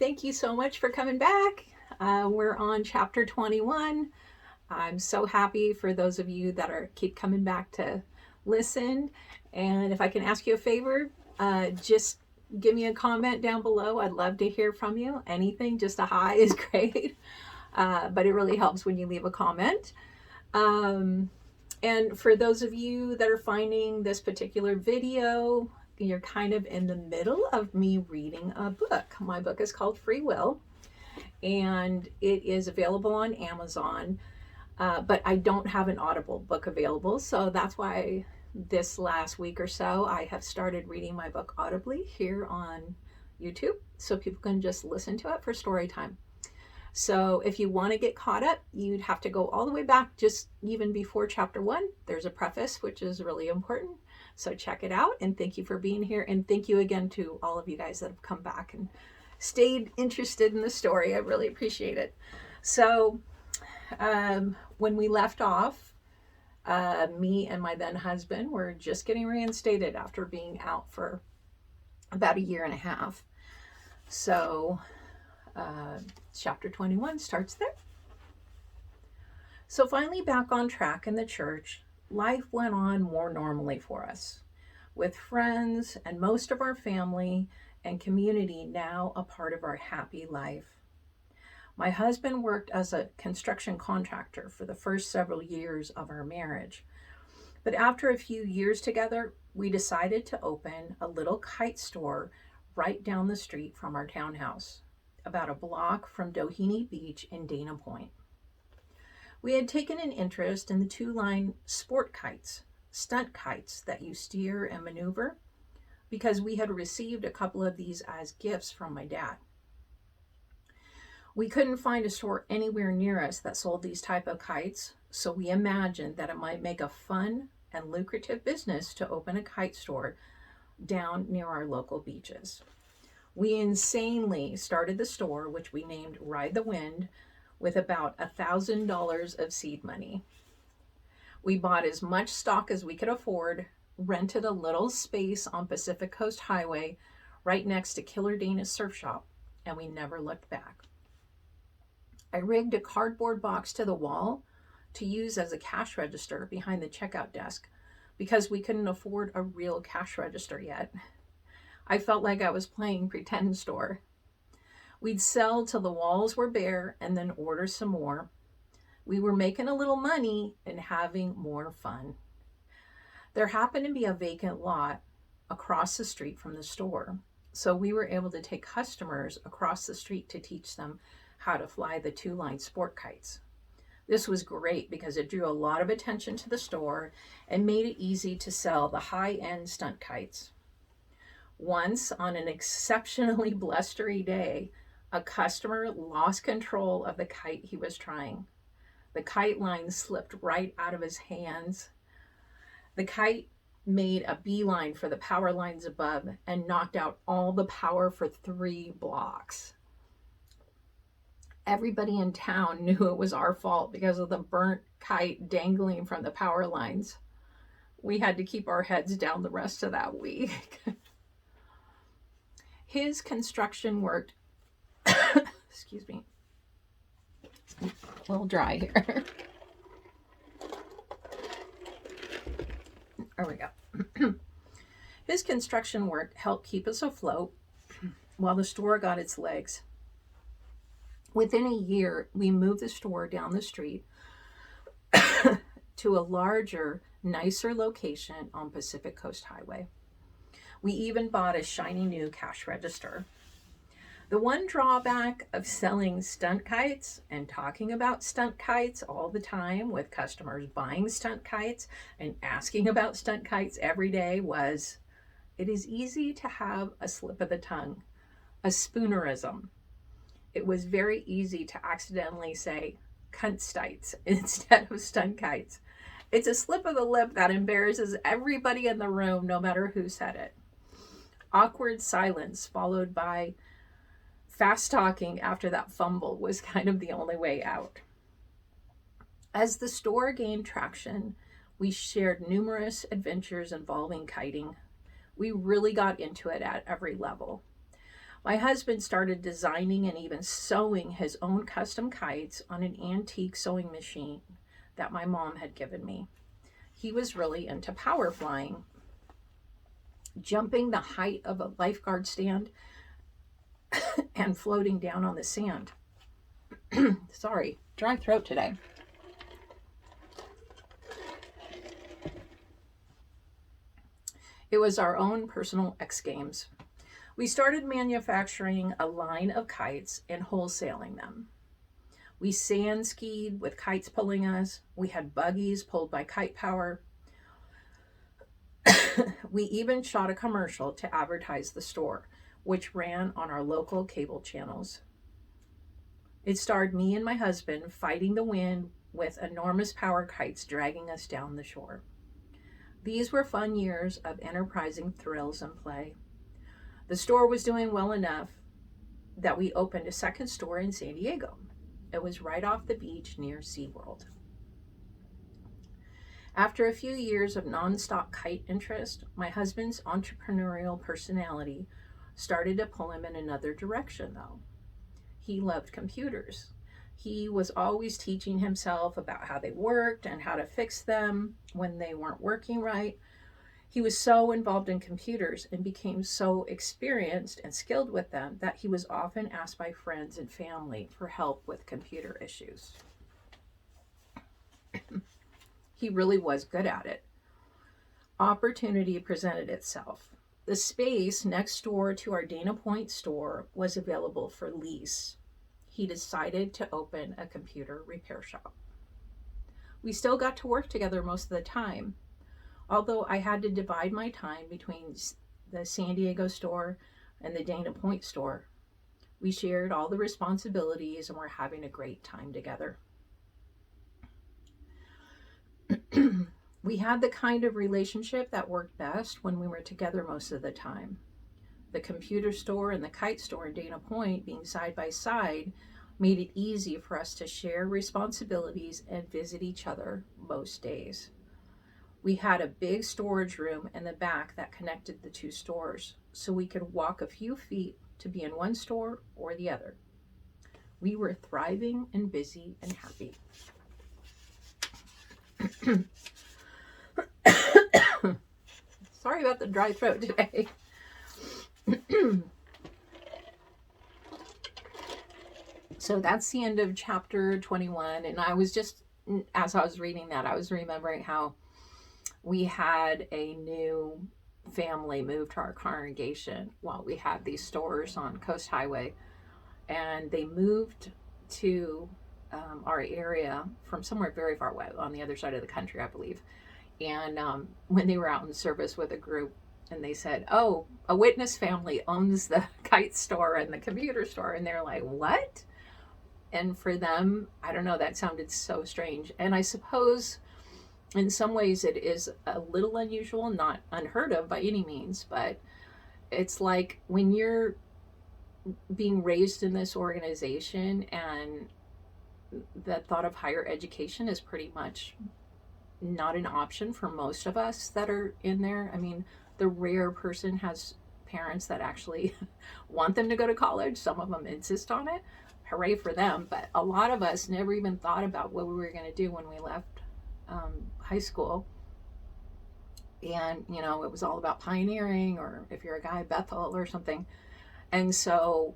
Thank you so much for coming back. We're on chapter 21. I'm so happy for those of you that keep coming back to listen. And if I can ask you a favor, just give me a comment down below. I'd love to hear from you. Anything, just a hi is great. But it really helps when you leave a comment. And for those of you that are finding this particular video, you're kind of in the middle of me reading a book. My book is called Free Will, and it is available on Amazon. But I don't have an Audible book available, so that's why this last week or so I have started reading my book audibly here on YouTube, so people can just listen to it for story time. So if you want to get caught up, you'd have to go all the way back, just even before chapter 1. There's a preface, which is really important. So check it out, and thank you for being here. And thank you again to all of you guys that have come back and stayed interested in the story. I really appreciate it. So when we left off, me and my then husband were just getting reinstated after being out for about a year and a half. So chapter 21 starts there. So finally back on track in the church, life went on more normally for us, with friends and most of our family and community now a part of our happy life. My husband worked as a construction contractor for the first several years of our marriage. But after a few years together, we decided to open a little kite store right down the street from our townhouse, about a block from Doheny Beach in Dana Point. We had taken an interest in the 2-line sport kites, stunt kites that you steer and maneuver, because we had received a couple of these as gifts from my dad. We couldn't find a store anywhere near us that sold these type of kites, so we imagined that it might make a fun and lucrative business to open a kite store down near our local beaches. We insanely started the store, which we named Ride the Wind, with about $1,000 of seed money. We bought as much stock as we could afford, rented a little space on Pacific Coast Highway right next to Killer Dana's surf shop, and we never looked back. I rigged a cardboard box to the wall to use as a cash register behind the checkout desk because we couldn't afford a real cash register yet. I felt like I was playing pretend store. We'd sell till the walls were bare and then order some more. We were making a little money and having more fun. There happened to be a vacant lot across the street from the store, so we were able to take customers across the street to teach them how to fly the 2-line sport kites. This was great because it drew a lot of attention to the store and made it easy to sell the high-end stunt kites. Once, on an exceptionally blustery day, a customer lost control of the kite he was trying. The kite line slipped right out of his hands. The kite made a beeline for the power lines above and knocked out all the power for 3 blocks. Everybody in town knew it was our fault because of the burnt kite dangling from the power lines. We had to keep our heads down the rest of that week. His construction worked, excuse me, a little dry here. There we go. His construction work helped keep us afloat while the store got its legs. Within a year, we moved the store down the street to a larger, nicer location on Pacific Coast Highway. We even bought a shiny new cash register. The one drawback of selling stunt kites and talking about stunt kites all the time with customers buying stunt kites and asking about stunt kites every day was it is easy to have a slip of the tongue, a spoonerism. It was very easy to accidentally say cuntstites instead of stunt kites. It's a slip of the lip that embarrasses everybody in the room, no matter who said it. Awkward silence followed by fast talking after that fumble was kind of the only way out. As the store gained traction, we shared numerous adventures involving kiting. We really got into it at every level. My husband started designing and even sewing his own custom kites on an antique sewing machine that my mom had given me. He was really into power flying, jumping the height of a lifeguard stand and floating down on the sand. Sorry, dry throat today. It was our own personal X Games. We started manufacturing a line of kites and wholesaling them. We sand skied with kites pulling us. We had buggies pulled by kite power. We even shot a commercial to advertise the store, which ran on our local cable channels. It starred me and my husband fighting the wind with enormous power kites dragging us down the shore. These were fun years of enterprising thrills and play. The store was doing well enough that we opened a second store in San Diego. It was right off the beach near SeaWorld. After a few years of nonstop kite interest, my husband's entrepreneurial personality started to pull him in another direction, though. He loved computers. He was always teaching himself about how they worked and how to fix them when they weren't working right. He was so involved in computers and became so experienced and skilled with them that he was often asked by friends and family for help with computer issues. He really was good at it. Opportunity presented itself. The space next door to our Dana Point store was available for lease. He decided to open a computer repair shop. We still got to work together most of the time, although I had to divide my time between the San Diego store and the Dana Point store. We shared all the responsibilities and were having a great time together. We had the kind of relationship that worked best when we were together most of the time. The computer store and the kite store in Dana Point being side by side made it easy for us to share responsibilities and visit each other most days. We had a big storage room in the back that connected the two stores, so we could walk a few feet to be in one store or the other. We were thriving and busy and happy. Sorry about the dry throat today. So that's the end of chapter 21. And I was just, as I was reading that, I was remembering how we had a new family move to our congregation while we had these stores on Coast Highway. And they moved to our area from somewhere very far away on the other side of the country, I believe. And when they were out in service with a group, and they said, "Oh, a witness family owns the kite store and the computer store," and they're like, "What?" And for them, I don't know, that sounded so strange. And I suppose in some ways it is a little unusual, not unheard of by any means, but it's like when you're being raised in this organization and the thought of higher education is pretty much not an option for most of us that are in there. I mean, the rare person has parents that actually want them to go to college. Some of them insist on it. Hooray for them. But a lot of us never even thought about what we were going to do when we left high school. And, you know, it was all about pioneering, or if you're a guy, Bethel or something. And so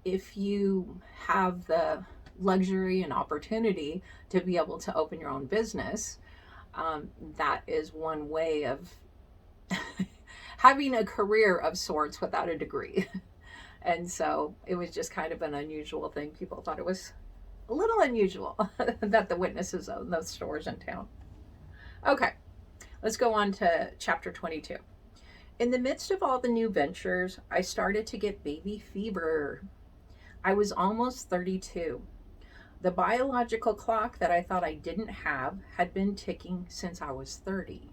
if you have the luxury and opportunity to be able to open your own business, that is one way of having a career of sorts without a degree. And so it was just kind of an unusual thing. People thought it was a little unusual that the witnesses own those stores in town. Okay, let's go on to chapter 22. In the midst of all the new ventures, I started to get baby fever. I was almost 32. The biological clock that I thought I didn't have had been ticking since I was 30.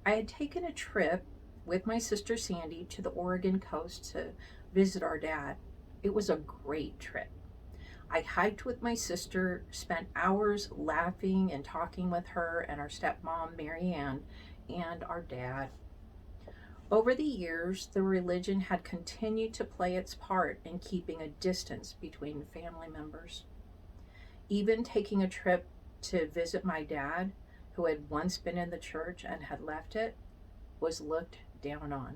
I had taken a trip with my sister Sandy to the Oregon coast to visit our dad. It was a great trip. I hiked with my sister, spent hours laughing and talking with her and our stepmom, Mary Ann, and our dad. Over the years, the religion had continued to play its part in keeping a distance between family members. Even taking a trip to visit my dad, who had once been in the church and had left it, was looked down on.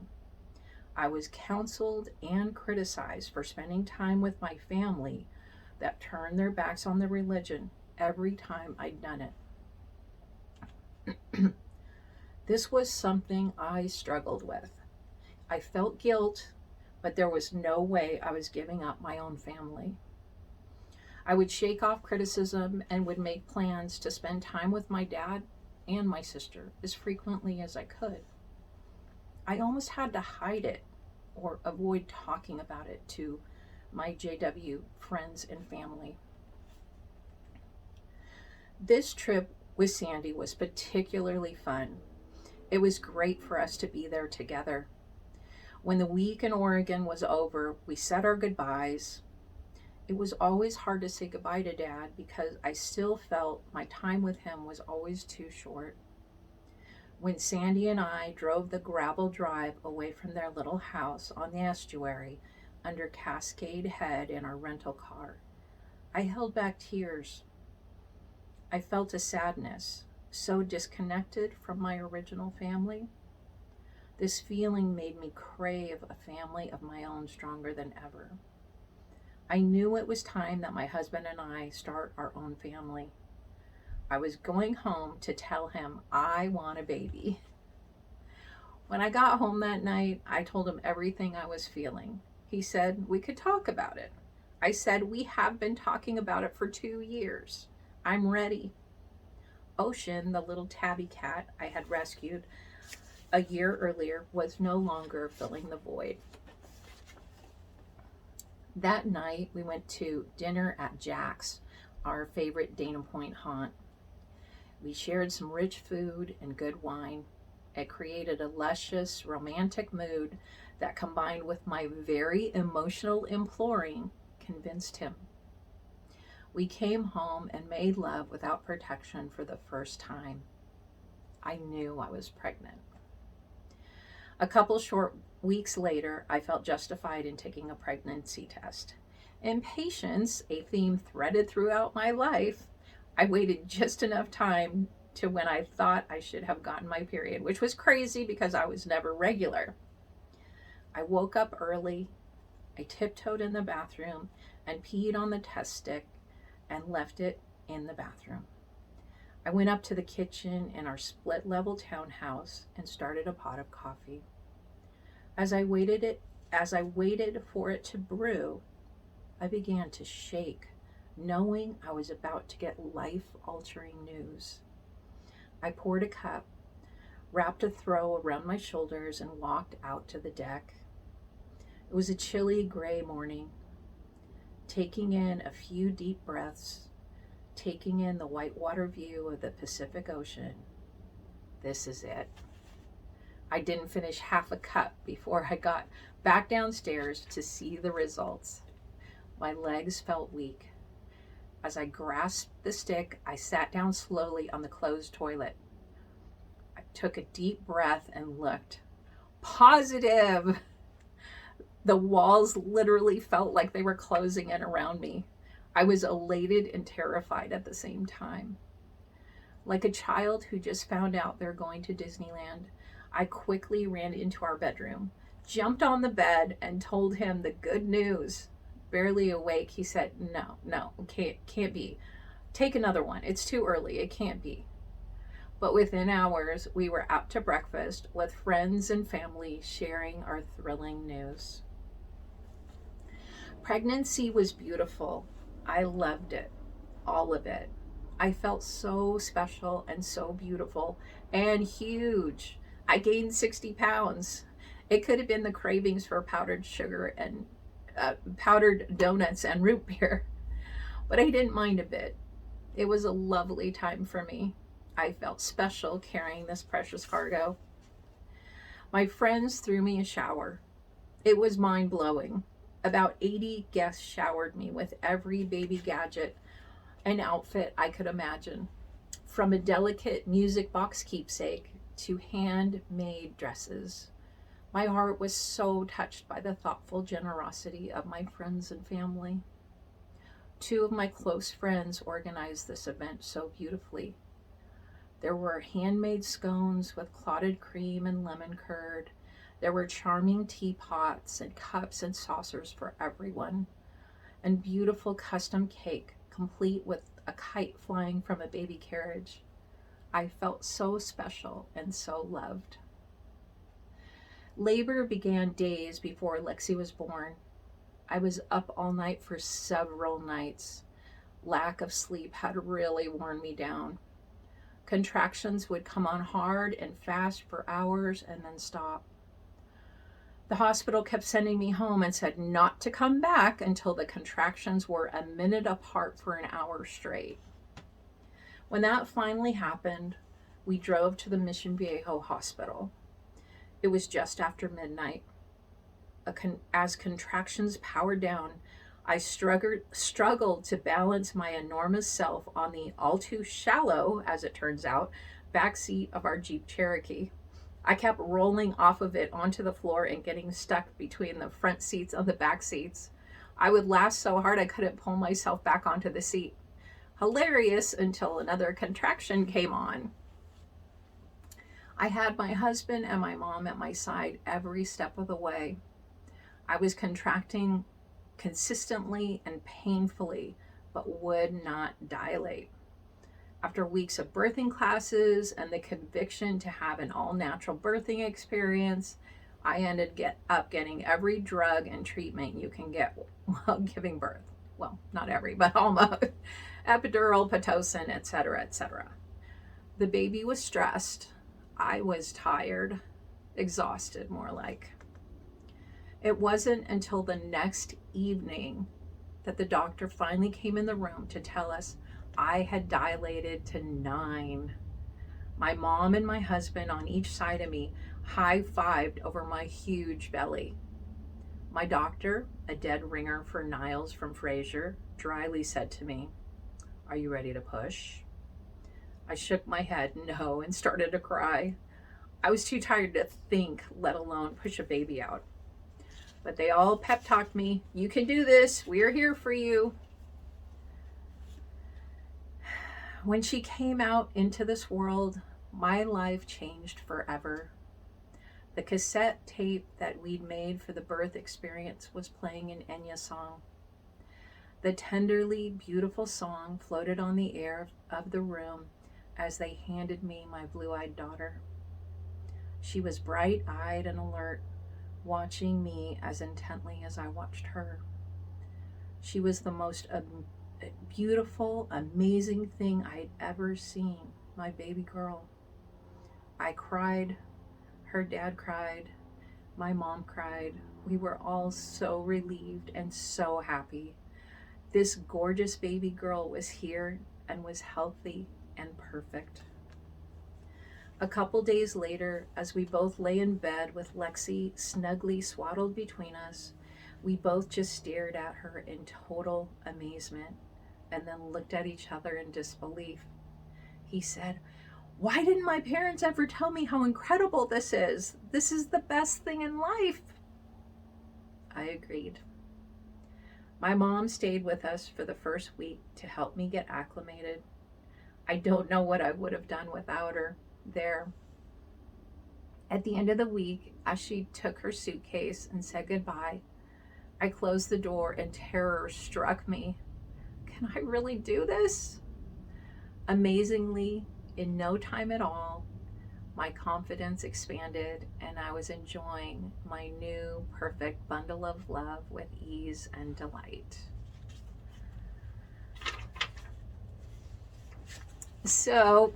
I was counseled and criticized for spending time with my family that turned their backs on the religion every time I'd done it. This was something I struggled with. I felt guilt, but there was no way I was giving up my own family. I would shake off criticism and would make plans to spend time with my dad and my sister as frequently as I could. I almost had to hide it or avoid talking about it to my JW friends and family. This trip with Sandy was particularly fun. It was great for us to be there together. When the week in Oregon was over, we said our goodbyes. It was always hard to say goodbye to Dad because I still felt my time with him was always too short. When Sandy and I drove the gravel drive away from their little house on the estuary under Cascade Head in our rental car, I held back tears. I felt a sadness, so disconnected from my original family. This feeling made me crave a family of my own stronger than ever. I knew it was time that my husband and I start our own family. I was going home to tell him I want a baby. When I got home that night, I told him everything I was feeling. He said we could talk about it. I said we have been talking about it for 2 years. I'm ready. Ocean, the little tabby cat I had rescued a year earlier, was no longer filling the void. That night, we went to dinner at Jack's, our favorite Dana Point haunt. We shared some rich food and good wine. It created a luscious, romantic mood that, combined with my very emotional imploring, convinced him. We came home and made love without protection for the first time. I knew I was pregnant. A couple short weeks later, I felt justified in taking a pregnancy test. Impatience, a theme threaded throughout my life, I waited just enough time to when I thought I should have gotten my period, which was crazy because I was never regular. I woke up early, I tiptoed in the bathroom and peed on the test stick and left it in the bathroom. I went up to the kitchen in our split-level townhouse and started a pot of coffee. As I waited for it to brew, I began to shake, knowing I was about to get life-altering news. I poured a cup, wrapped a throw around my shoulders, and walked out to the deck. It was a chilly gray morning. Taking in a few deep breaths, taking in the whitewater view of the Pacific Ocean. This is it. I didn't finish half a cup before I got back downstairs to see the results. My legs felt weak. As I grasped the stick, I sat down slowly on the closed toilet. I took a deep breath and looked. Positive! The walls literally felt like they were closing in around me. I was elated and terrified at the same time. Like a child who just found out they're going to Disneyland, I quickly ran into our bedroom, jumped on the bed, and told him the good news. Barely awake, he said, no, can't be. Take another one. It's too early. It can't be. But within hours, we were out to breakfast with friends and family sharing our thrilling news. Pregnancy was beautiful. I loved it, all of it. I felt so special and so beautiful and huge. I gained 60 pounds. It could have been the cravings for powdered sugar and powdered donuts and root beer, but I didn't mind a bit. It was a lovely time for me. I felt special carrying this precious cargo. My friends threw me a shower. It was mind-blowing. About 80 guests showered me with every baby gadget and outfit I could imagine, from a delicate music box keepsake to handmade dresses. My heart was so touched by the thoughtful generosity of my friends and family. Two of my close friends organized this event so beautifully. There were handmade scones with clotted cream and lemon curd. There were charming teapots and cups and saucers for everyone, and beautiful custom cake, complete with a kite flying from a baby carriage. I felt so special and so loved. Labor began days before Lexi was born. I was up all night for several nights. Lack of sleep had really worn me down. Contractions would come on hard and fast for hours and then stop. The hospital kept sending me home and said not to come back until the contractions were a minute apart for an hour straight. When that finally happened, we drove to the Mission Viejo hospital. It was just after midnight. As contractions powered down, I struggled to balance my enormous self on the all too shallow, as it turns out, back seat of our Jeep Cherokee. I kept rolling off of it onto the floor and getting stuck between the front seats and the back seats. I would laugh so hard I couldn't pull myself back onto the seat. Hilarious until another contraction came on. I had my husband and my mom at my side every step of the way. I was contracting consistently and painfully, but would not dilate. After weeks of birthing classes and the conviction to have an all-natural birthing experience, I ended up getting every drug and treatment you can get while giving birth. Well, not every, but almost. Epidural, Pitocin, etc., etc. The baby was stressed. I was tired, exhausted more like. It wasn't until the next evening that the doctor finally came in the room to tell us I had dilated to 9. My mom and my husband on each side of me high-fived over my huge belly. My doctor, a dead ringer for Niles from Frasier, dryly said to me, "Are you ready to push?" I shook my head no and started to cry. I was too tired to think, let alone push a baby out. But they all pep talked me. "You can do this. We're here for you." When she came out into this world, my life changed forever. The cassette tape that we'd made for the birth experience was playing an Enya song. The tenderly beautiful song floated on the air of the room as they handed me my blue-eyed daughter. She was bright-eyed and alert, watching me as intently as I watched her. She was the most beautiful, amazing thing I'd ever seen, my baby girl. I cried, her dad cried, my mom cried. We were all so relieved and so happy. This gorgeous baby girl was here and was healthy and perfect. A couple days later, as we both lay in bed with Lexi snugly swaddled between us, we both just stared at her in total amazement and then looked at each other in disbelief. He said, "Why didn't my parents ever tell me how incredible this is? This is the best thing in life." I agreed. My mom stayed with us for the first week to help me get acclimated. I don't know what I would have done without her there. At the end of the week, as she took her suitcase and said goodbye, I closed the door and terror struck me. Can I really do this? Amazingly, in no time at all, my confidence expanded and I was enjoying my new perfect bundle of love with ease and delight. So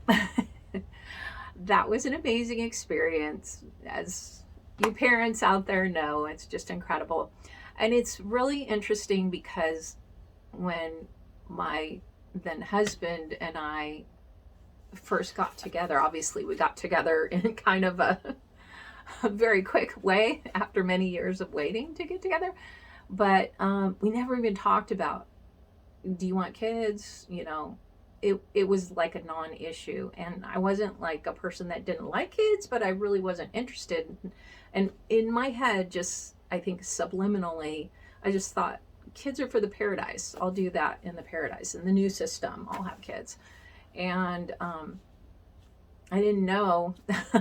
that was an amazing experience. As you parents out there know, it's just incredible. And it's really interesting because when my then husband and I first got together, obviously we got together in kind of a very quick way after many years of waiting to get together. But we never even talked about, do you want kids? You know, it was like a non-issue, and I wasn't like a person that didn't like kids, but I really wasn't interested. And in my head, just I think subliminally, I just thought kids are for the paradise. I'll do that in the paradise. In the new system, I'll have kids. And I didn't know,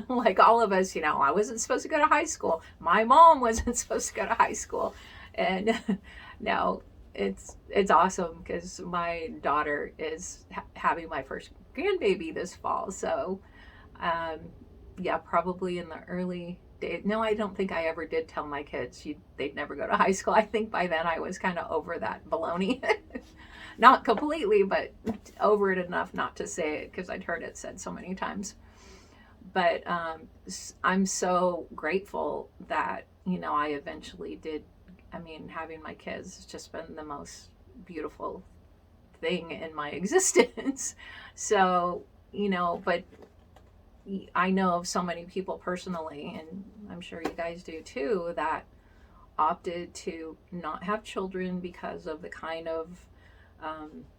like all of us, I wasn't supposed to go to high school. My mom wasn't supposed to go to high school. And now it's awesome because my daughter is having my first grandbaby this fall. So, um, yeah, probably in the early days. No, I don't think I ever did tell my kids they'd never go to high school. I think by then I was kind of over that baloney. Not completely, but over it enough not to say it because I'd heard it said so many times. But I'm so grateful that, I eventually did. I mean, having my kids has just been the most beautiful thing in my existence. So, but I know of so many people personally, and I'm sure you guys do too, that opted to not have children because of the kind of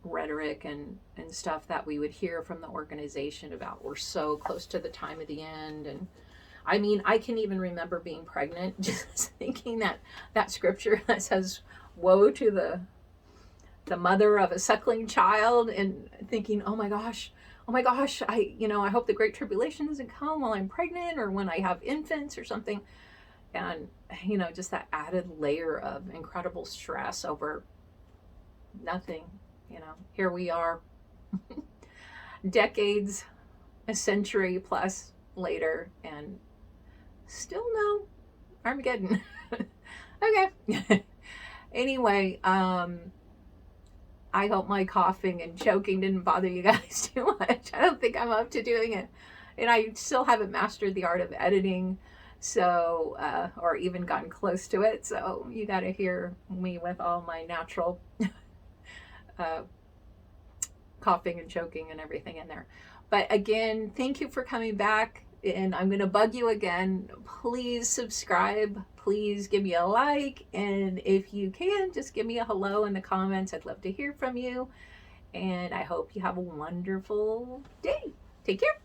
rhetoric and stuff that we would hear from the organization about we're so close to the time of the end. And I mean, I can even remember being pregnant, just thinking that scripture that says, "Woe to the mother of a suckling child," and thinking, oh my gosh, I hope the Great Tribulation doesn't come while I'm pregnant or when I have infants or something. And, just that added layer of incredible stress over nothing. Here we are, decades, a century plus later, and still no Armageddon. Okay. Anyway, I hope my coughing and choking didn't bother you guys too much. I don't think I'm up to doing it. And I still haven't mastered the art of editing, so, or even gotten close to it. So you got to hear me with all my natural uh, coughing and choking and everything in there. But again, thank you for coming back. And I'm going to bug you again. Please subscribe. Please give me a like. And if you can, just give me a hello in the comments. I'd love to hear from you. And I hope you have a wonderful day. Take care.